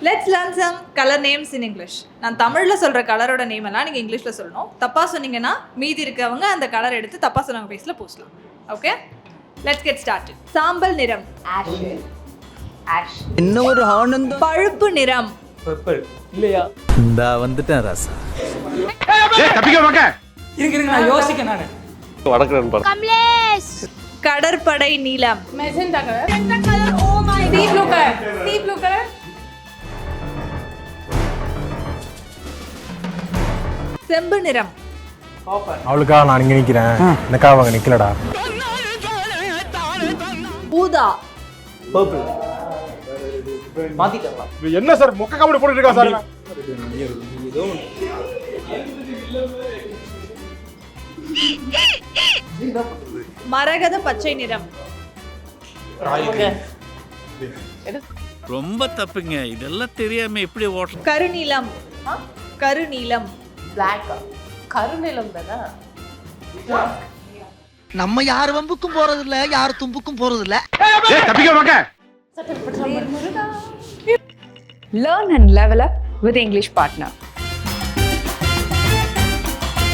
Let's learn some color names in English. நான் தமிழ்ல சொல்ற கலரோட நேம் எல்லாம் நீங்க இங்கிலீஷ்ல சொல்லணும். தப்பா சொன்னீங்கன்னா மீதி இருக்கவங்க அந்த கலர் எடுத்து தப்பா சொன்னவங்க ஃபேஸ்ல பூசலாம். ஓகே? Let's get started. சாம்பல் நிறம். Ash. என்ன ஒரு ஆனந்தம். பழுப்பு நிறம். பர்பிள் இல்லையா? இந்தா வந்துட்டேன் ராசா. ஏய் தப்பிக்க வாங்க. இருங்க நான் யோசிக்க நானு. வடக்குறேன் பாரு. Kamlesh. கடற்படை நீலம். Magenta color. Magenta color. Oh my god. Sea blue color. Sea blue color. செம்பு நிறம். அவளுக்கா நான் இங்க நிக்கிறேன். எனக்கா அவங்க நிக்கலடா. ஊதா. பர்பிள் மாத்திட்டங்களா? என்ன சார் மொக்க கமெண்ட் போட்டுட்டு இருக்கா சார்? மரகத பச்சை நிறம். ரொம்ப தப்புங்க, இதெல்லாம் தெரியாம எப்படி ஓட்ட. கருநீலம். கருநீலம். Black. கருநீலம் தானே? நம்ம யார் வம்புக்கும் போறது இல்ல, யார் தும்புக்கும் போறது இல்ல. ஏய் தப்பிக்க வாங்க. Learn and level up with Englishpartner.